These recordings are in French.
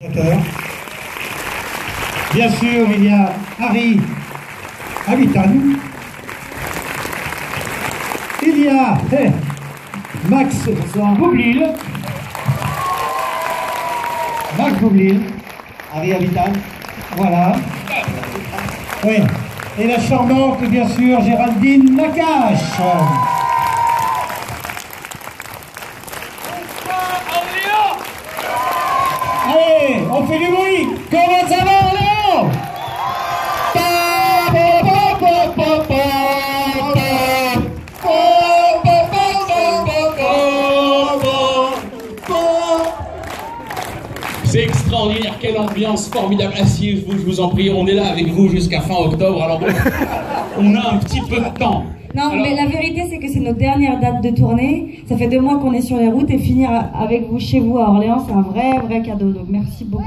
Bien sûr, il y a Harry Habitan. Il y a Max Boublil. Max Boublil. Harry Habitan. Voilà. Oui. Et la charmante, bien sûr, Géraldine Nakache. Allez, on fait du bruit. Comment ça va, Orléans? C'est extraordinaire, quelle ambiance formidable. Asseyez-vous, je vous en prie, on est là avec vous jusqu'à fin octobre, alors on a un petit peu de temps. Non, alors... mais la vérité, c'est que c'est notre dernière date de tournée. Ça fait 2 mois qu'on est sur les routes et finir avec vous chez vous à Orléans, c'est un vrai cadeau. Donc merci beaucoup.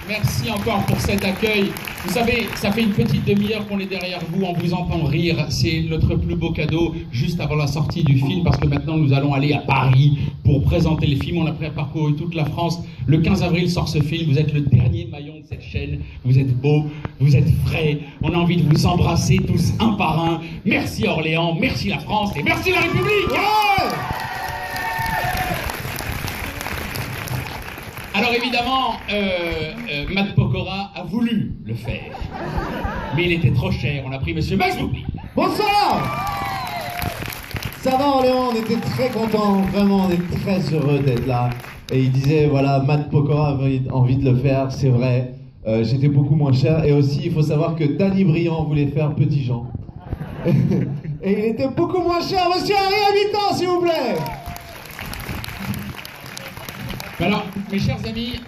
Merci encore pour cet accueil. Vous savez, ça fait une petite demi-heure qu'on est derrière vous, on vous entend rire. C'est notre plus beau cadeau juste avant la sortie du film, parce que maintenant nous allons aller à Paris pour présenter le film. On a parcouru toute la France. Le 15 avril sort ce film. Vous êtes le dernier maillon de cette chaîne. Vous êtes beau, vous êtes frais. On a envie de vous embrasser tous un par un. Merci Orléans, merci la France et merci la République. Ouais. Alors évidemment, Matt Pokora a voulu le faire, mais il était trop cher. On a pris Monsieur Max Boublil. Bonsoir. Ça va Orléans, on était très contents, vraiment on est très heureux d'être là. Et il disait, voilà, Matt Pokora avait envie de le faire, c'est vrai. J'étais beaucoup moins cher. Et aussi, il faut savoir que Danny Briand voulait faire Petit Jean. Et il était beaucoup moins cher. Monsieur Harry Habitan, s'il vous plaît. Alors, mes chers amis,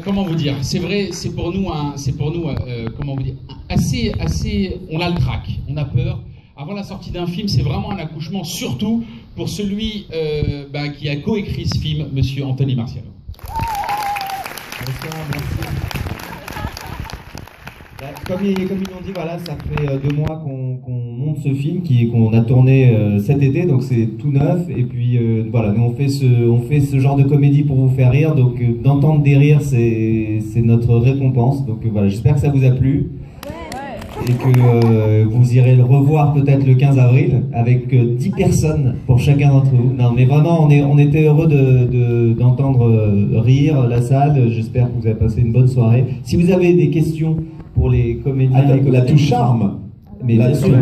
comment vous dire, c'est vrai, c'est pour nous, comment vous dire, assez, on a le trac, on a peur. Avant la sortie d'un film, c'est vraiment un accouchement, surtout pour celui qui a coécrit ce film, Monsieur Anthony Marciano. Bonsoir, merci. Comme ils l'ont dit, voilà, ça fait 2 mois qu'on monte ce film qu'on a tourné cet été, donc c'est tout neuf. Et puis voilà, nous on fait ce genre de comédie pour vous faire rire, donc d'entendre des rires, c'est notre récompense. Donc voilà, j'espère que ça vous a plu et que vous irez le revoir peut-être le 15 avril avec 10 personnes pour chacun d'entre vous. Non, mais vraiment, on était heureux d'entendre rire la salle. J'espère que vous avez passé une bonne soirée. Si vous avez des questions pour les comédiens, la touche charme. Mais bien sûr,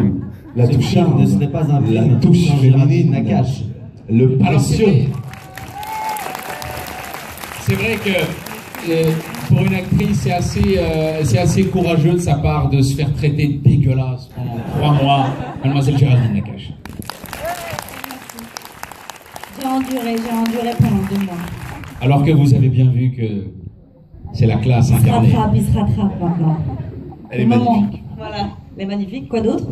la touche charme ne serait pas un film la touche sans Géraldine Nakache. Le précieux. C'est vrai que pour une actrice, c'est assez courageux de sa part de se faire traiter de dégueulasse pendant 3 mois, Mademoiselle Géraldine Nakache. J'ai enduré pendant 2 mois. Alors que vous avez bien vu que c'est la classe incarnée. Il se rattrape maintenant. Elle est magnifique. Voilà, elle est magnifique. Quoi d'autre?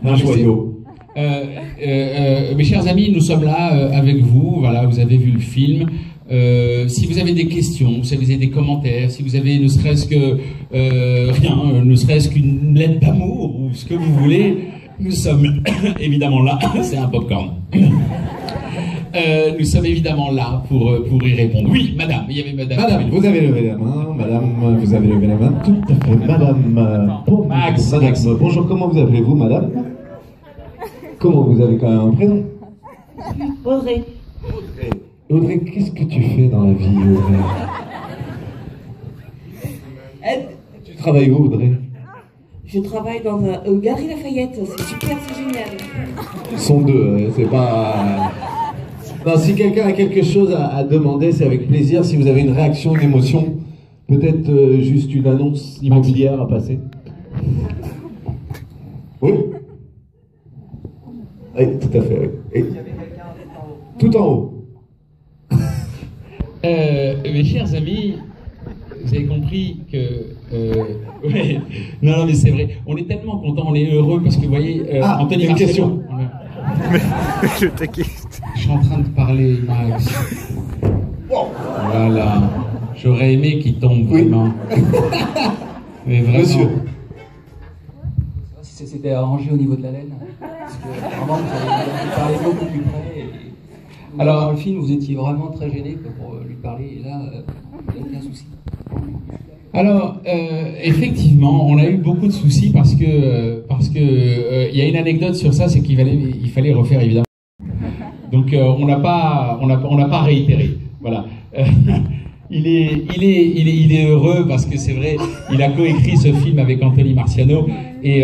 Un joyau. Mes chers amis, nous sommes là avec vous. Voilà, vous avez vu le film. Si vous avez des questions, si vous avez des commentaires, si vous avez ne serait-ce que ne serait-ce qu'une lettre d'amour ou ce que vous voulez, nous sommes évidemment là. C'est un popcorn. Nous sommes évidemment là pour y répondre. Oui, madame, il y avait madame. Madame, vous avez levé la main. Madame, vous avez levé la main. Tout à fait. Madame. Max. Bonjour, comment vous appelez-vous, madame? Comment vous avez quand même un prénom? Audrey. Audrey, qu'est-ce que tu fais dans la vie, Audrey? Tu travailles où, Audrey? Je travaille dans un Galerie Lafayette. C'est super, c'est génial. Ils sont deux, c'est pas... Non, si quelqu'un a quelque chose à demander, c'est avec plaisir. Si vous avez une réaction, une émotion, peut-être juste une annonce immobilière à passer. Oui. Oui, tout à fait. Oui. Et... Tout en haut. Mes chers amis, vous avez compris que... ouais, non, mais c'est vrai. On est tellement contents, on est heureux parce que vous voyez... Anthony une question. Je t'inquiète. Je suis en train de parler, Max. Voilà. J'aurais aimé qu'il tombe, vraiment. Mais vraiment. Monsieur. Si ça s'était arrangé au niveau de la laine. Parce que vraiment, vous avez parlé beaucoup plus près. Alors, dans le film, vous étiez vraiment très gêné pour lui parler. Alors, effectivement, on a eu beaucoup de soucis parce que il y a une anecdote sur ça, c'est il fallait refaire évidemment. Donc, on n'a pas réitéré. Voilà. Il est heureux parce que c'est vrai, il a coécrit ce film avec Anthony Marciano et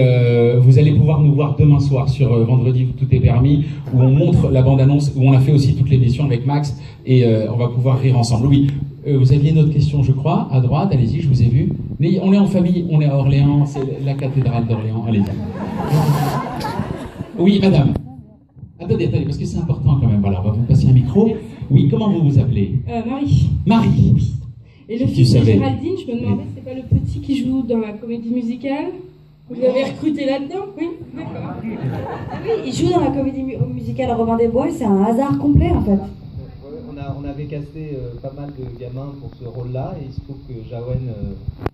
vous allez pouvoir nous voir demain soir sur Vendredi Tout est permis où on montre la bande-annonce, où on a fait aussi toute l'émission avec Max et on va pouvoir rire ensemble. Oui, vous aviez une autre question je crois, à droite, allez-y, je vous ai vu. Mais on est en famille, on est à Orléans, c'est la cathédrale d'Orléans, allez-y. Oui, madame. Attendez, parce que c'est important quand même, voilà, on va vous passer un micro. Oui, comment vous vous appelez? Marie. Marie. Et le fils de Géraldine, je me demandais, c'est pas le petit qui joue dans la comédie musicale? Vous l'avez recruté là-dedans? Oui, d'accord. Oui, il joue dans la comédie musicale Robin des Bois, c'est un hasard complet en fait. On avait casté pas mal de gamins pour ce rôle-là, et il se trouve que Jawen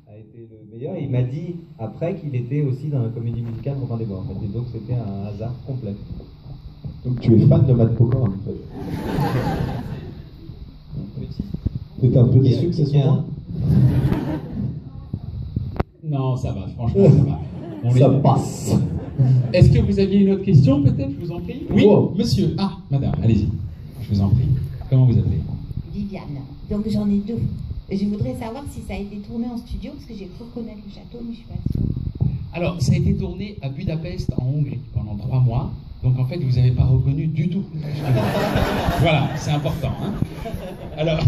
a été le meilleur. Et il m'a dit après qu'il était aussi dans la comédie musicale Robin des Bois. En fait. Et donc c'était un hasard complet. Donc tu es fan de Matt Pokora en fait. T'es un peu déçu que ce soit moi? Non, ça va, franchement ça va. Ça passe. Est-ce que vous aviez une autre question peut-être, je vous en prie? Oui, monsieur. Ah, madame, allez-y. Je vous en prie. Comment vous appelez? Viviane. Donc j'en ai deux. Je voudrais savoir si ça a été tourné en studio, parce que j'ai cru reconnaître le château, mais je suis pas sûre. Alors, ça a été tourné à Budapest, en Hongrie, pendant 3 mois. Donc en fait, vous n'avez pas reconnu du tout. Voilà, c'est important. Hein. Alors,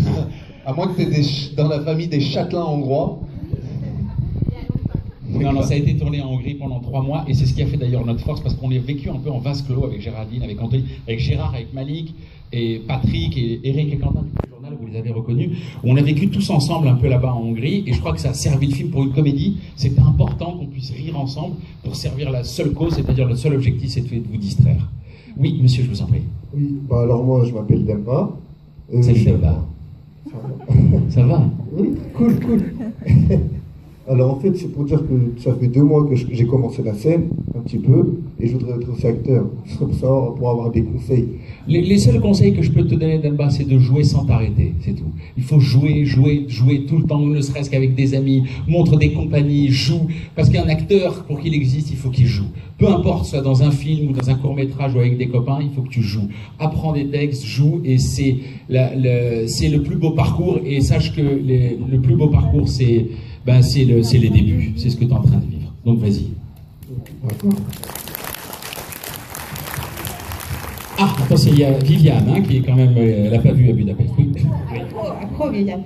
à moins que tu aies dans la famille des châtelains hongrois. Non, ça a été tourné en Hongrie pendant 3 mois, et c'est ce qui a fait d'ailleurs notre force, parce qu'on est vécu un peu en vase clos avec Géraldine, avec Anthony, avec Gérard, avec Malik, et Patrick, et Eric et Quentin du journal, vous les avez reconnus. On a vécu tous ensemble un peu là-bas en Hongrie, et je crois que ça a servi le film pour une comédie. C'était important qu'on puisse rire ensemble pour servir la seule cause, c'est-à-dire le seul objectif, c'est de vous distraire. Oui, monsieur, je vous en prie. Oui, bah alors moi, je m'appelle Demba. Salut Demba. Ça va? Oui, cool. Alors en fait, c'est pour dire que ça fait 2 mois que j'ai commencé la scène, un petit peu, et je voudrais être aussi acteur, pour avoir des conseils. Les seuls conseils que je peux te donner, Demba, c'est de jouer sans t'arrêter, c'est tout. Il faut jouer tout le temps, ne serait-ce qu'avec des amis, montre des compagnies, joue. Parce qu'un acteur, pour qu'il existe, il faut qu'il joue. Peu importe, soit dans un film ou dans un court-métrage ou avec des copains, il faut que tu joues. Apprends des textes, joue, et c'est le plus beau parcours. Et sache que le plus beau parcours, c'est les débuts. C'est ce que tu es en train de vivre. Donc vas-y. Ah, attention, il y a Viviane, hein, qui est quand même, elle n'a pas vu à Budapest. Oui. Accro, Viviane.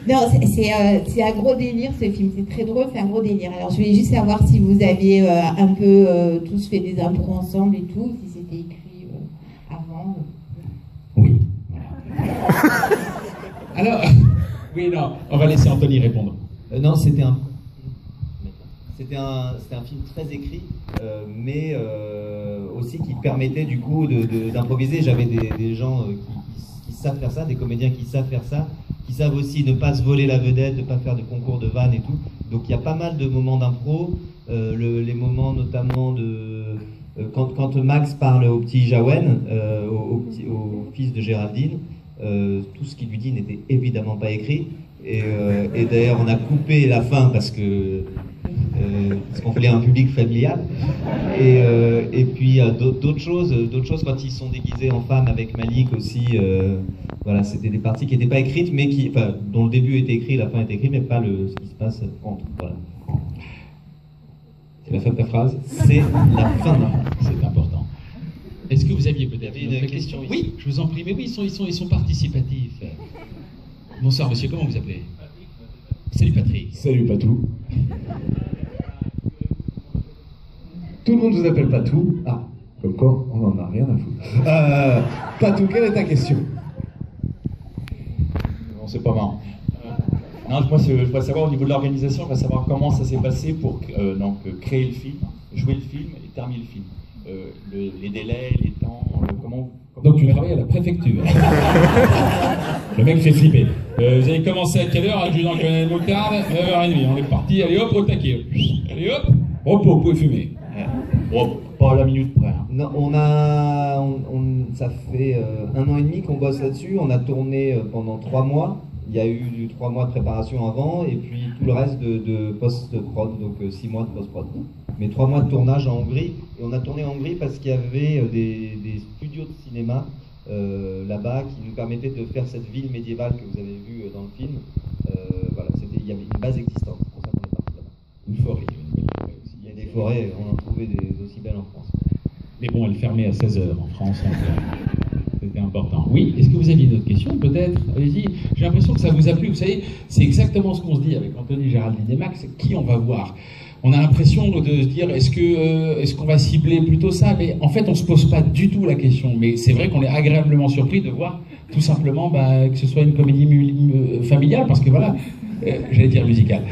Non, c'est un gros délire ce film, c'est très drôle, c'est un gros délire. Alors je voulais juste savoir si vous aviez un peu tous fait des impros ensemble et tout, si c'était écrit avant. Oui. Alors, oui, non, on va laisser Anthony répondre. Non, c'était un film très écrit, mais aussi qui permettait du coup d'improviser. J'avais des gens qui savent faire ça, des comédiens qui savent faire ça, qui savent aussi ne pas se voler la vedette, ne pas faire de concours de vannes et tout. Donc il y a pas mal de moments d'impro, les moments notamment quand Max parle au petit Jawen, au fils de Géraldine, tout ce qu'il lui dit n'était évidemment pas écrit. Et d'ailleurs on a coupé la fin parce qu'on voulait un public familial, et puis d'autres choses quand ils sont déguisés en femmes avec Malik aussi, voilà, c'était des parties qui n'étaient pas écrites, mais dont le début était écrit, la fin était écrite, mais pas ce qui se passe entre. Voilà. C'est la fin de ta phrase? C'est la fin de ma phrase. C'est important. Est-ce que vous aviez peut-être une question? Oui, je vous en prie, mais oui, ils sont participatifs. Bonsoir monsieur, comment vous appelez? Salut Patrick. Salut Patou. Tout le monde vous appelle Patou. Ah, comme quoi, on en a rien à foutre. Patou, quelle est ta question? Non, c'est pas marrant. Non, moi, je voudrais savoir au niveau de l'organisation, je voudrais savoir comment ça s'est passé pour créer le film, jouer le film et terminer le film. Les délais, les temps, comment... Donc tu travailles à la préfecture. Le mec fait flipper. Vous avez commencé à quelle heure? Adjudant colonel Moutarde, 9h30. On est parti, allez hop, au taquet. Allez hop, repos, vous pouvez fumer. Bon, pas à la minute près. Hein. Non, ça fait 1 an et demi qu'on bosse là-dessus. On a tourné pendant 3 mois. Il y a eu 3 mois de préparation avant et puis tout le reste de post-prod, donc 6 mois de post-prod. Mais 3 mois de tournage en Hongrie. Et on a tourné en Hongrie parce qu'il y avait des studios de cinéma là-bas qui nous permettaient de faire cette ville médiévale que vous avez vue dans le film. Voilà, il y avait une base existante, c'est pour ça qu'on est parti là-bas. Une forêt, aussi. Il y a des forêts, on en trouvait des aussi belles en France. Mais bon, elle fermait à 16h en France. C'était important. Oui, est-ce que vous aviez une autre question, peut-être? Allez-y. J'ai l'impression que ça vous a plu. Vous savez, c'est exactement ce qu'on se dit avec Anthony, Géraldine et Max. Qui on va voir? On a l'impression de se dire, est-ce qu'on va cibler plutôt ça? Mais en fait, on se pose pas du tout la question. Mais c'est vrai qu'on est agréablement surpris de voir tout simplement que ce soit une comédie familiale, parce que voilà, j'allais dire musicale.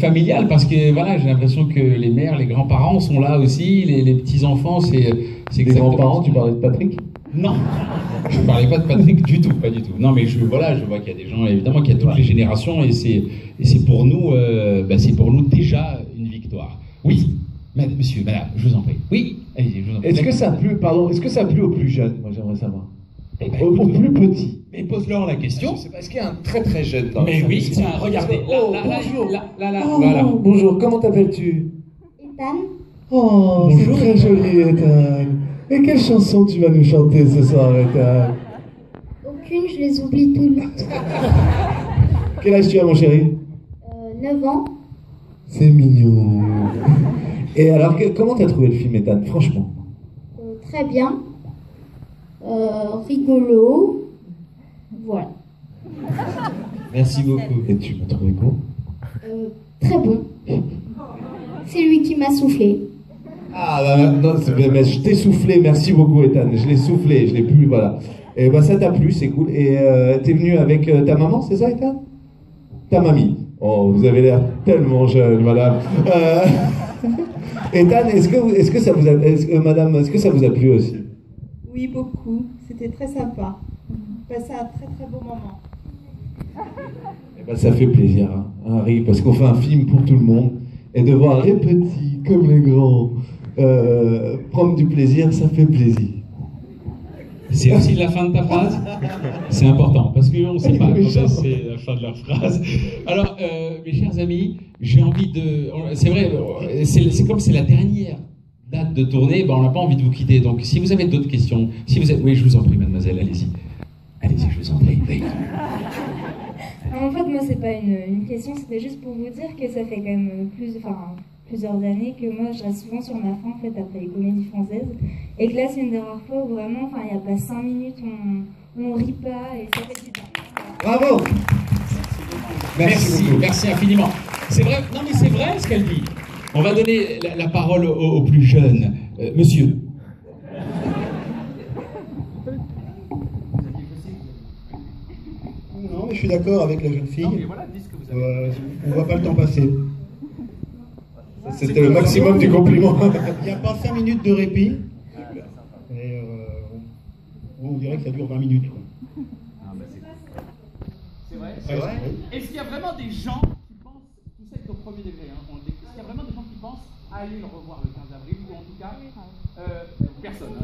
Familiale, parce que voilà, j'ai l'impression que les mères, les grands-parents sont là aussi, les petits-enfants, c'est Les grands-parents, tu parlais de Patrick? Non, je ne parlais pas de Patrick du tout, pas du tout. Non, mais je vois qu'il y a des gens, évidemment, qu'il y a toutes les générations, et c'est pour nous, déjà une victoire. Oui, monsieur, madame, je vous en prie. Oui, allez-y, je vous en prie. Est-ce que ça a plu aux plus jeunes? Moi, j'aimerais savoir. Aux plus petits. Mais pose-leur la question. Est-ce qu'il y a un très très jeune dans Mais oui, tiens, regardez. Voilà. Bonjour, comment t'appelles-tu? Ethan. Oh, c'est très joli, Ethan. Et quelle chanson tu vas nous chanter ce soir, Ethan? Aucune, je les oublie toutes. Quel âge tu as, mon chéri? 9 ans. C'est mignon. Et alors, comment t'as trouvé le film, Ethan, franchement? Très bien. Rigolo. Voilà. Merci beaucoup. Et tu m'as trouvé quoi? Très bon. C'est lui qui m'a soufflé. Ah bah non, mais je t'ai soufflé, merci beaucoup Ethan, je l'ai soufflé, je l'ai plus, voilà. Et bah ça t'a plu, c'est cool. Et t'es venu avec ta maman, c'est ça Ethan? Ta mamie. Oh, vous avez l'air tellement jeune, madame. Ethan, est-ce que ça vous a, madame, est-ce que ça vous a plu aussi? Oui, beaucoup. C'était très sympa. On passait un très très beau moment. Eh ben, ça fait plaisir, hein, Harry, parce qu'on fait un film pour tout le monde. Et de voir les petits comme les grands prendre du plaisir, ça fait plaisir. C'est aussi la fin de ta phrase? C'est important, parce qu'on ne sait pas quand c'est la fin de leur phrase. Alors, mes chers amis, j'ai envie de... C'est vrai, c'est comme c'est la dernière date de tournée, on n'a pas envie de vous quitter. Donc, si vous avez d'autres questions, oui, je vous en prie, mademoiselle, allez-y. Allez-y, je vous en prie. Oui. En fait, moi, c'est pas une question, c'était juste pour vous dire que ça fait quand même plusieurs années que moi, je reste souvent sur ma faim, en fait, après les comédies françaises. Et que là, c'est une des rares fois où vraiment, il n'y a pas 5 minutes, on rit pas, et ça fait du bien. Bravo! Merci infiniment. C'est vrai, non mais c'est vrai ce qu'elle dit. On va donner la parole aux plus jeunes. Monsieur. Non, mais je suis d'accord avec la jeune fille. On voit pas le temps passer. C'était le maximum du compliment. Il n'y a pas 5 minutes de répit. Et on dirait que ça dure 20 minutes. Quoi. C'est vrai. Est-ce qu'il y a vraiment des gens qui pensent, tout ça est au premier degré, hein, est-ce qu'il y a vraiment des gens qui pensent à aller le revoir le 15 avril, ou en tout cas, personne.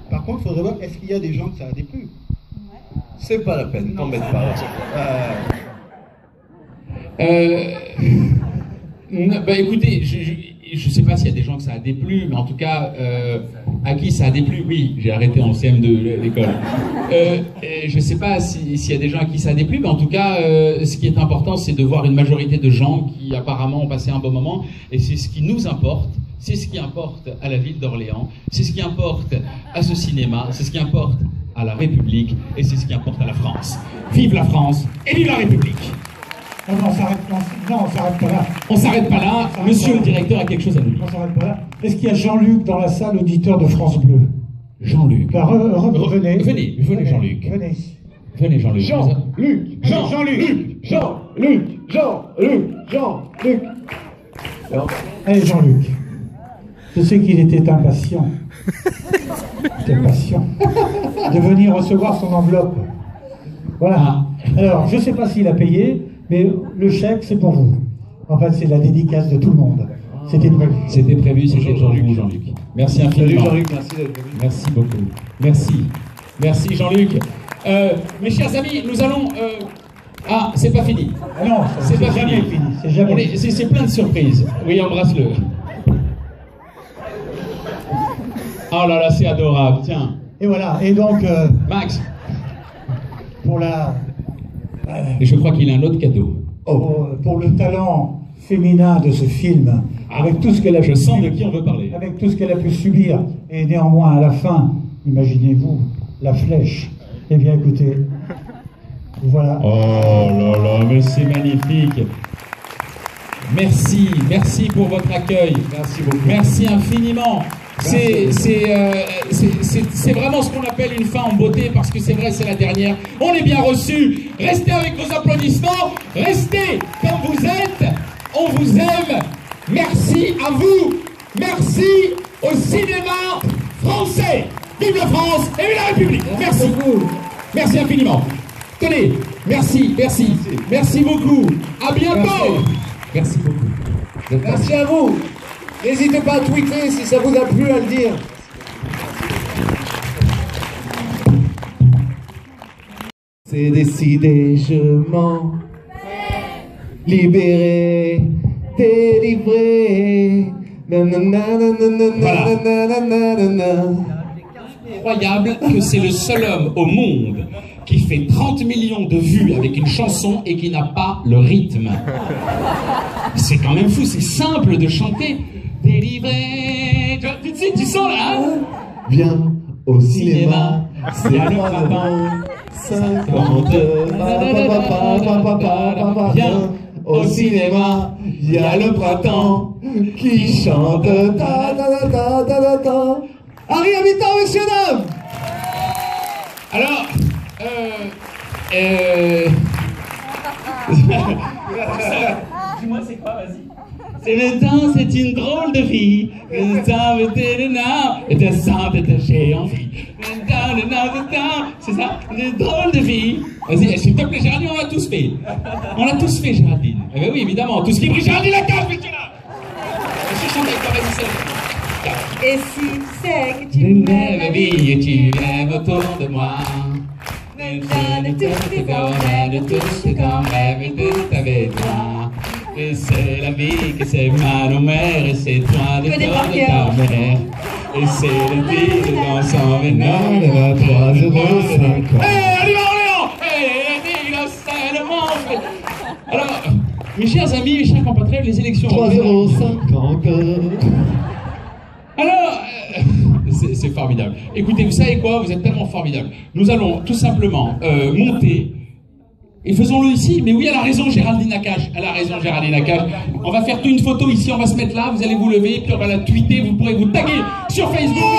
Par contre, il faudrait voir, est-ce qu'il y a des gens que ça a déplu? C'est pas la peine, t'embête pas. Écoutez, je sais pas s'il y a des gens que ça a déplu, mais en tout cas, à qui ça a déplu, oui, j'ai arrêté en CM2 l'école. Je sais pas s'il y a des gens à qui ça a déplu, mais en tout cas, ce qui est important, c'est de voir une majorité de gens qui apparemment ont passé un bon moment, et c'est ce qui nous importe, c'est ce qui importe à la ville d'Orléans, c'est ce qui importe à ce cinéma, c'est ce qui importe à la République, et c'est ce qui importe à la France. Vive la France, et vive la République! Non, on s'arrête pas là. On s'arrête pas là. Monsieur le directeur a quelque chose à nous dire. On s'arrête pas là. Est-ce qu'il y a Jean-Luc dans la salle, auditeur de France Bleu? Jean-Luc. Venez. Venez Jean-Luc. Venez Jean-Luc. Jean-Luc. Allez Jean-Luc. Je sais qu'il était impatient. De venir recevoir son enveloppe. Voilà. Alors, je ne sais pas s'il a payé, mais le chèque, c'est pour vous. En fait, c'est la dédicace de tout le monde. C'était prévu. C'était prévu, c'était pour vous, Jean-Luc. Merci infiniment. Salut Jean-Luc, merci d'être venu. Merci beaucoup. Merci Jean-Luc. Mes chers amis, nous allons... Ah, c'est pas fini. Ah non, c'est pas jamais fini. C'est jamais fini. C'est plein de surprises. Oui, embrasse-le. Oh là là, c'est adorable, tiens. Et voilà, et donc... Max. Pour la... Et je crois qu'il a un autre cadeau. Pour le talent féminin de ce film, avec tout ce qu'elle a pu... Je sens de qui on veut parler. Avec tout ce qu'elle a pu subir, et néanmoins, à la fin, imaginez-vous, la flèche. Eh bien, écoutez... Voilà. Oh là là, mais c'est magnifique. Merci, merci pour votre accueil. Merci beaucoup. Merci infiniment. C'est vraiment ce qu'on appelle une fin en beauté, parce que c'est vrai, c'est la dernière. On est bien reçus. Restez avec vos applaudissements. Restez comme vous êtes. On vous aime. Merci à vous. Merci au cinéma français. Vive la France et vive la République. Merci. Merci infiniment. Tenez, merci, merci, merci beaucoup. À bientôt. Merci beaucoup. Merci à vous. N'hésitez pas à tweeter si ça vous a plu à le dire. C'est décidé, je m'en libérer, délivrer. Incroyable que c'est le seul homme au monde qui fait 30 millions de vues avec une chanson et qui n'a pas le rythme. C'est quand même fou, c'est simple de chanter. Délivré. Tu sens là, hein? Viens au cinéma, c'est le printemps, 50. Viens au cinéma, il y a le printemps qui chante. Harry Habitant, messieurs, dames. Alors, dis-moi, c'est quoi, vas-y. C'est le temps, c'est une drôle de vie. Le temps, et de sang, j'ai envie. C'est ça, une drôle de vie. Vas-y, s'il te plaît, Géraldine, on l'a tous fait. On l'a tous fait, Géraldine. Eh bien oui, évidemment, tout ce qui brille, Géraldine Lacache, monsieur là. Je chante avec toi, vas-y, c'est... Et si tu sais que tu m'aimes, ma vie, et tu m'aimes autour de moi. De tout ton rêve et tout avec toi. Et c'est la vie que c'est ma mère et c'est toi de ta mère. Et c'est le prix de ton sang venant de 3,50 €. Allez, Orléans! C'est le monde! Alors, mes chers amis, mes chers compatriotes, les élections... 3,50 €. Alors, c'est formidable. Écoutez, vous savez quoi? Vous êtes tellement formidables. Nous allons tout simplement monter, et faisons-le ici. Mais oui, elle a raison, Géraldine Lacache. Elle a raison, Géraldine Lacache. On va faire une photo ici, on va se mettre là, vous allez vous lever, puis on va la tweeter, vous pourrez vous taguer sur Facebook.